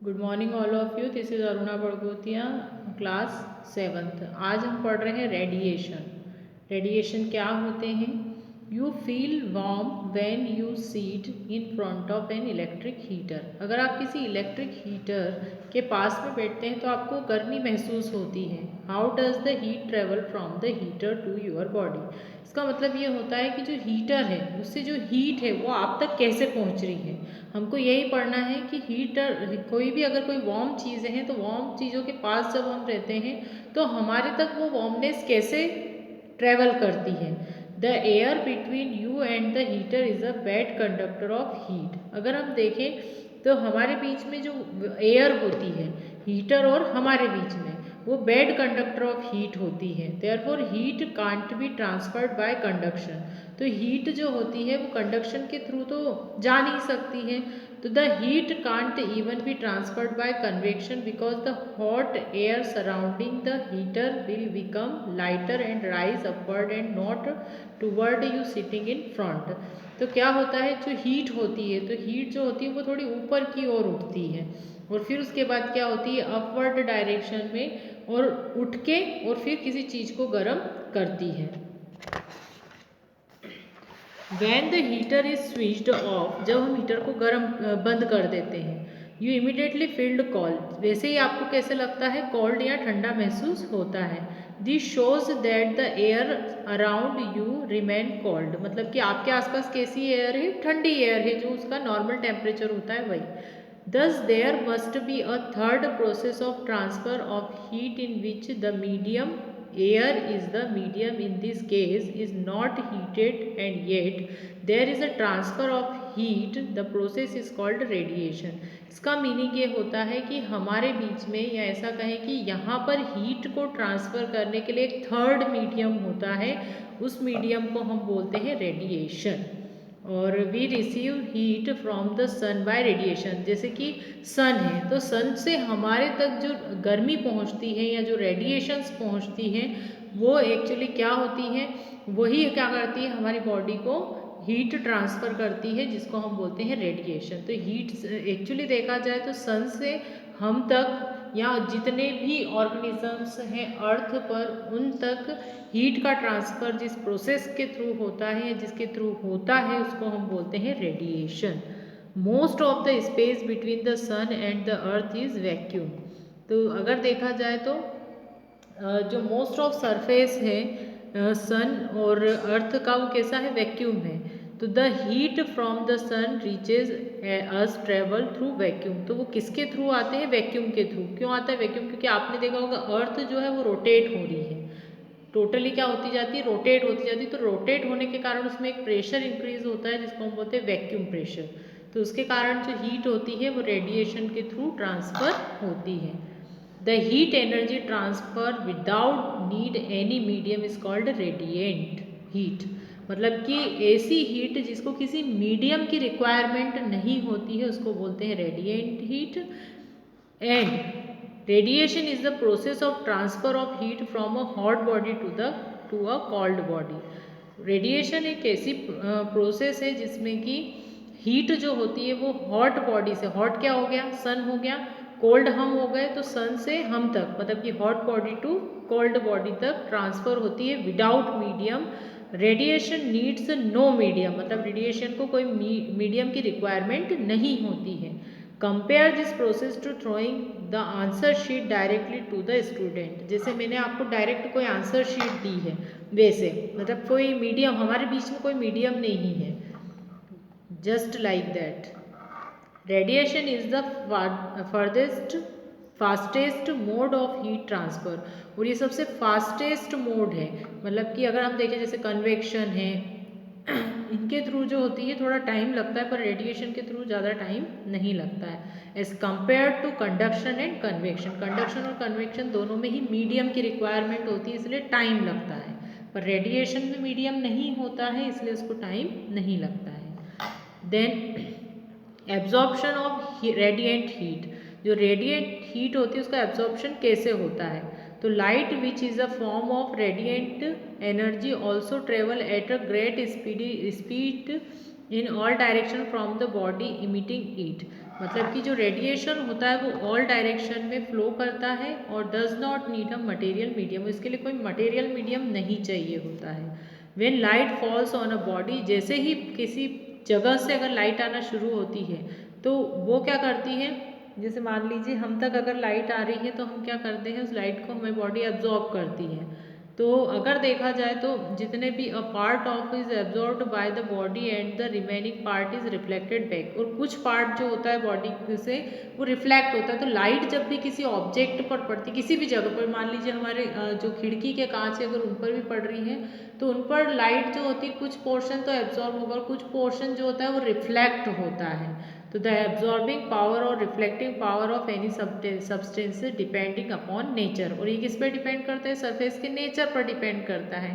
Good morning all of you. This is Aruna Badgotia, class 7th। आज हम पढ़ रहे हैं रेडिएशन। रेडिएशन क्या होते हैं? You feel warm when you seat in front of an electric heater. अगर आप किसी इलेक्ट्रिक हीटर के पास में बैठते हैं तो आपको गर्मी महसूस होती है। How does the heat travel from the heater to your body? इसका मतलब ये होता है कि जो हीटर है उससे जो हीट है वो आप तक कैसे पहुंच रही है। हमको यही पढ़ना है कि हीटर कोई भी अगर कोई वार्म चीज़ें हैं तो वार्म चीज़ों के पास जब हम रहते हैं तो हमारे तक वो वार्मनेस कैसे ट्रेवल करती है। The air between you and the heater is a bad conductor of heat. अगर हम देखें तो हमारे बीच में जो एयर होती है हीटर और हमारे बीच में वो बैड कंडक्टर ऑफ हीट होती है। Therefore heat can't be transferred by conduction. तो हीट जो होती है वो कंडक्शन के थ्रू तो जा नहीं सकती है। तो the heat can't even be transferred by convection because the hot air surrounding the heater will become lighter and rise upward and not toward you sitting in front. तो क्या होता है, जो हीट होती है तो हीट जो होती है वो थोड़ी ऊपर की ओर उठती है और फिर उसके बाद क्या होती है अपवर्ड डायरेक्शन में और उठ के और फिर किसी चीज़ को गर्म करती है। When the heater is switched off, जब हम हीटर को गर्म बंद कर देते हैं, यू इमिडिएटली फील्ड कोल्ड। वैसे ही आपको कैसे लगता है, कोल्ड या ठंडा महसूस होता है। This shows that the air around you remain cold, मतलब कि आपके आसपास कैसी एयर है, ठंडी एयर है, जो उसका नॉर्मल टेम्परेचर होता है वही। Thus there must be a third process of transfer of heat in which the medium, air is the medium in this case, is not heated and yet there is a transfer of heat. The process is called radiation. इसका meaning ये होता है कि हमारे बीच में, या ऐसा कहें कि यहाँ पर हीट को ट्रांसफ़र करने के लिए एक थर्ड मीडियम होता है, उस मीडियम को हम बोलते हैं रेडिएशन। और we receive heat from the sun by radiation. जैसे कि सन है तो सन से हमारे तक जो गर्मी पहुंचती है या जो रेडिएशंस पहुंचती हैं वो एक्चुअली क्या होती है, वही क्या करती है, हमारी बॉडी को हीट ट्रांसफ़र करती है, जिसको हम बोलते हैं रेडिएशन। तो हीट एक्चुअली देखा जाए तो सन से हम तक या जितने भी ऑर्गेनिजम्स हैं अर्थ पर, उन तक हीट का ट्रांसफ़र जिस प्रोसेस के थ्रू होता है या जिसके थ्रू होता है उसको हम बोलते हैं radiation. Most of the space between the sun and the earth is vacuum. तो अगर देखा जाए तो जो मोस्ट ऑफ सरफेस है सन और अर्थ का, वो कैसा है, वैक्यूम है। तो the heat from the sun reaches us travel through vacuum. तो वो किसके थ्रू आते हैं, वैक्यूम के थ्रू। क्यों आता है वैक्यूम? क्योंकि आपने देखा होगा अर्थ जो है वो रोटेट हो रही है, टोटली क्या होती जाती है, रोटेट होती जाती है। तो रोटेट होने के कारण उसमें एक प्रेशर इंक्रीज होता है जिसको हम बोलते हैं वैक्यूम प्रेशर। तो उसके कारण जो हीट होती है वो रेडिएशन के थ्रू ट्रांसफ़र होती है। The heat energy transfer without need any medium is called radiant heat. मतलब कि ऐसी हीट जिसको किसी मीडियम की रिक्वायरमेंट नहीं होती है उसको बोलते हैं radiant heat. And radiation is the process of transfer of heat from a hot body to a cold body. Radiation एक ऐसी प्रोसेस है जिसमें कि हीट जो होती है वो हॉट बॉडी से, हॉट क्या हो गया, सन हो गया, कोल्ड हम हो गए, तो सन से हम तक, मतलब कि hot body to cold body तक ट्रांसफ़र होती है without medium. Radiation needs no medium, मतलब रेडिएशन को कोई मीडियम की रिक्वायरमेंट नहीं होती है। Compare this process to throwing the answer sheet directly to the student. जैसे मैंने आपको डायरेक्ट कोई आंसर शीट दी है, वैसे मतलब कोई मीडियम, हमारे बीच में कोई मीडियम नहीं है, just like that. Radiation is the farthest fastest mode of heat transfer, और ये सबसे फास्टेस्ट मोड है। मतलब कि अगर हम देखें जैसे कन्वेक्शन है, इनके थ्रू जो होती है थोड़ा टाइम लगता है, पर रेडिएशन के थ्रू ज़्यादा टाइम नहीं लगता है as compare to conduction and convection. Conduction और कन्वेक्शन दोनों में ही मीडियम की रिक्वायरमेंट होती है, इसलिए टाइम लगता है, पर रेडिएशन में मीडियम नहीं होता है इसलिए उसको टाइम नहीं लगता है। Then absorption of radiant heat. जो रेडिएंट हीट होती है उसका एब्जॉर्प्शन कैसे होता है, तो light which is a form of radiant energy also travel at a great speed in all direction from the body emitting heat. मतलब कि जो रेडिएशन होता है वो ऑल डायरेक्शन में फ्लो करता है और does not need a material medium, इसके लिए कोई मटेरियल मीडियम नहीं चाहिए होता है। When light falls on a body, जैसे ही किसी जगह से अगर लाइट आना शुरू होती है तो वो क्या करती है, जैसे मान लीजिए हम तक अगर लाइट आ रही है तो हम क्या करते हैं, उस लाइट को हमारी बॉडी एब्जॉर्ब करती है। तो अगर देखा जाए तो जितने भी a part of is absorbed by the body and the remaining part is reflected back, और कुछ पार्ट जो होता है बॉडी से वो रिफ्लेक्ट होता है। तो लाइट जब भी किसी ऑब्जेक्ट पर पड़ती, किसी भी जगह पर, मान लीजिए हमारे जो खिड़की के कांच है अगर उन पर भी पड़ रही है तो उन पर लाइट जो होती है कुछ पोर्शन तो एब्जॉर्ब होगा और कुछ पोर्शन जो होता है वो रिफ्लेक्ट होता है। तो द एब्जॉर्बिंग पावर और reflecting power of any substance depending upon nature, और ये किस पर डिपेंड करता है, सरफेस के नेचर पर डिपेंड करता है।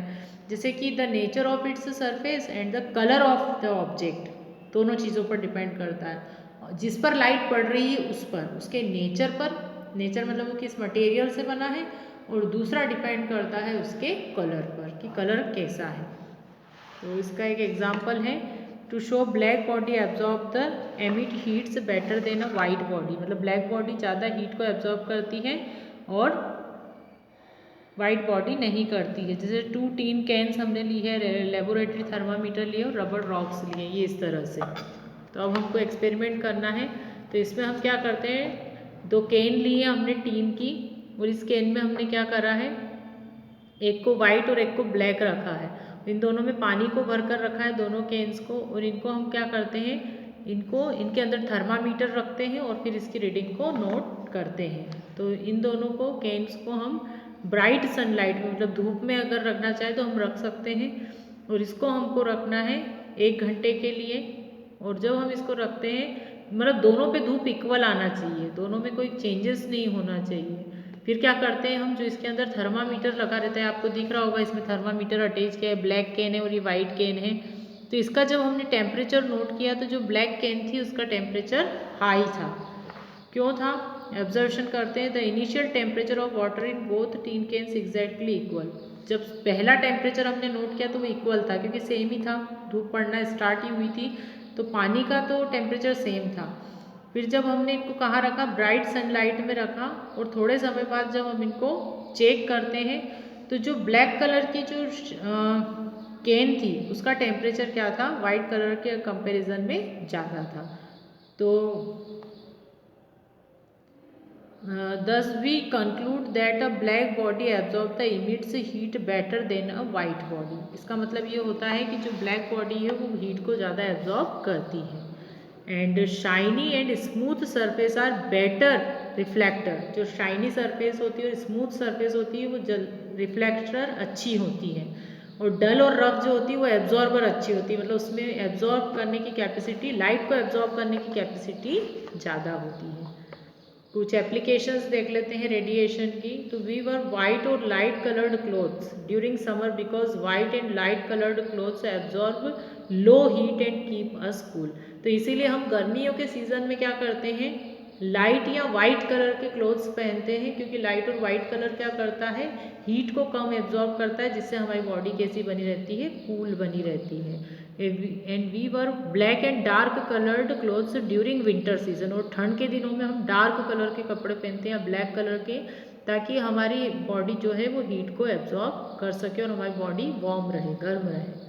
जैसे कि the nature of its surface and the colour of the object, दोनों चीज़ों पर डिपेंड करता है। जिस पर लाइट पड़ रही है उस पर, उसके नेचर पर, नेचर मतलब वो किस मटेरियल से बना है, और दूसरा डिपेंड करता है उसके कलर पर कि कलर कैसा है। तो इसका एक एग्जांपल है, to show black body absorb the emit heats better than a white body, मतलब ब्लैक बॉडी ज़्यादा हीट को एब्जॉर्ब करती है और वाइट बॉडी नहीं करती है। जैसे 2 टीन कैंस हमने ली है, लेबोरेटरी थर्मामीटर लिए और रबर रॉक्स लिए, ये इस तरह से। तो अब हमको एक्सपेरिमेंट करना है, तो इसमें हम क्या करते हैं, 2 कैन ली है हमने टीन की, और इस कैन में हमने क्या करा है, एक को वाइट और एक को ब्लैक रखा है। इन दोनों में पानी को भर कर रखा है, दोनों कैंस को, और इनको हम क्या करते हैं, इनको इनके अंदर थर्मामीटर रखते हैं और फिर इसकी रीडिंग को नोट करते हैं। तो इन दोनों को, कैंस को हम ब्राइट सनलाइट में, मतलब धूप में अगर रखना चाहे तो हम रख सकते हैं, और इसको हमको रखना है 1 घंटे के लिए। और जब हम इसको रखते हैं, मतलब दोनों पे धूप इक्वल आना चाहिए, दोनों में कोई चेंजेस नहीं होना चाहिए। फिर क्या करते हैं हम, जो इसके अंदर थर्मामीटर लगा रहता है, आपको दिख रहा होगा इसमें थर्मामीटर अटैच किया है, ब्लैक कैन है और ये वाइट कैन है। तो इसका जब हमने टेम्परेचर नोट किया तो जो ब्लैक कैन थी उसका टेम्परेचर हाई था। क्यों था, ऑब्जर्वेशन करते हैं, the initial temperature of water in both tin cans exactly equal. जब पहला टेम्परेचर हमने नोट किया तो वो इक्वल था क्योंकि सेम ही था, धूप पड़ना स्टार्ट ही हुई थी, तो पानी का तो टेम्परेचर सेम था। फिर जब हमने इनको कहाँ रखा, ब्राइट सनलाइट में रखा, और थोड़े समय बाद जब हम इनको चेक करते हैं तो जो ब्लैक कलर की जो कैन थी उसका टेम्परेचर क्या था, वाइट कलर के कंपैरिजन में ज़्यादा था। तो thus we conclude that a black body absorbs the emits heat better than a white body। इसका मतलब ये होता है कि जो ब्लैक बॉडी है वो हीट को ज़्यादा एब्जॉर्ब करती है। And shiny and smooth surface are better reflector, जो शाइनी सरफेस होती है और स्मूथ सरफेस होती है वो रिफ्लेक्टर अच्छी होती है, और डल और रफ जो होती है वो एब्जॉर्बर अच्छी होती है, मतलब उसमें एब्जॉर्ब करने की कैपेसिटी, लाइट को एब्जॉर्ब करने की कैपेसिटी ज़्यादा होती है। कुछ एप्लीकेशंस देख लेते हैं रेडिएशन की। तो वी वर वाइट और light coloured clothes during summer because white and light coloured clothes absorb low heat and keep us cool. तो इसीलिए हम गर्मियों के सीजन में क्या करते हैं, लाइट या वाइट कलर के क्लोथ्स पहनते हैं, क्योंकि लाइट और वाइट कलर क्या करता है, हीट को कम एब्जॉर्ब करता है, जिससे हमारी बॉडी कैसी बनी रहती है, कूल बनी रहती है। And we wear black and dark coloured clothes during winter season, और ठंड के दिनों में हम डार्क कलर के कपड़े पहनते हैं, ब्लैक कलर के, ताकि हमारी बॉडी जो है वो हीट को एब्जॉर्ब कर सके और हमारी बॉडी वार्म रहे, गर्म रहे।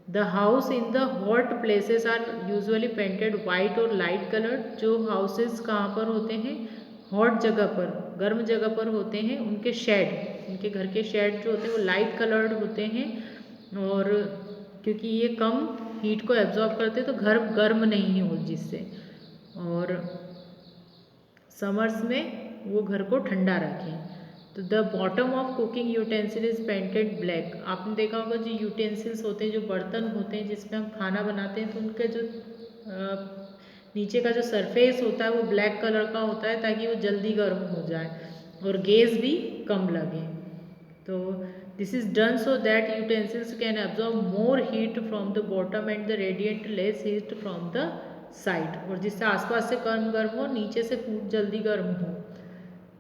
The house in the hot places are usually painted white और लाइट कलर्ड। जो हाउसेस कहाँ पर होते हैं, हॉट जगह पर, गर्म जगह पर होते हैं, उनके शेड, उनके घर के शेड जो होते हैं वो लाइट कलर्ड होते हैं, और क्योंकि ये कम हीट को एब्जॉर्ब करते तो घर गर्म नहीं हो जिससे, और समर्स में वो घर को ठंडा रखें। तो the bottom of cooking utensil is painted black. आपने देखा होगा जो यूटेंसिल्स होते हैं, जो बर्तन होते हैं जिसमें हम खाना बनाते हैं, तो उनके जो नीचे का जो सरफेस होता है वो ब्लैक कलर का होता है, ताकि वो जल्दी गर्म हो जाए और गैस भी कम लगे। तो this is done so that utensils can absorb more heat from the bottom and the radiant less heat from the side, और जिससे आसपास से कम गर्म हो, नीचे से फूड जल्दी गर्म हो।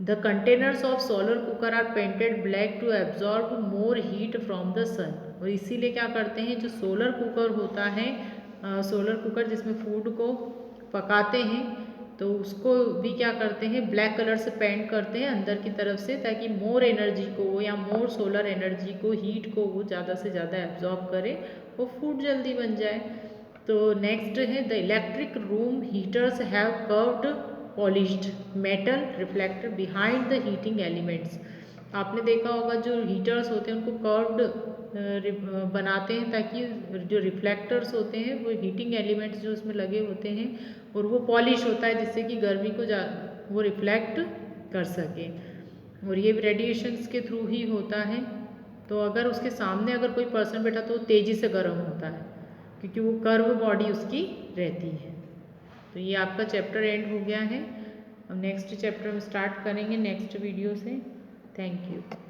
The containers of solar cooker are painted black to absorb more heat from the sun, और इसीलिए क्या करते हैं, जो सोलर कुकर होता है, सोलर कुकर जिसमें फूड को पकाते हैं, तो उसको भी क्या करते हैं, ब्लैक कलर से पेंट करते हैं अंदर की तरफ से, ताकि मोर एनर्जी को या मोर सोलर एनर्जी को, हीट को वो ज़्यादा से ज़्यादा एब्जॉर्ब करे, वो फूड जल्दी बन जाए। तो नेक्स्ट है the electric room heaters have curved polished metal reflector behind the heating elements. आपने देखा होगा जो हीटर्स होते हैं उनको कर्व्ड बनाते हैं, ताकि जो रिफ्लेक्टर्स होते हैं वो हीटिंग एलिमेंट्स जो उसमें लगे होते हैं और वो पॉलिश होता है, जिससे कि गर्मी को वो रिफ्लेक्ट कर सके, और ये रेडिएशंस के थ्रू ही होता है। तो अगर उसके सामने अगर कोई पर्सन बैठा तो तेज़ी से गर्म होता है, क्योंकि वो कर्व बॉडी उसकी रहती है। तो ये आपका चैप्टर एंड हो गया है। अब नेक्स्ट चैप्टर में स्टार्ट करेंगे नेक्स्ट वीडियो से। Thank you.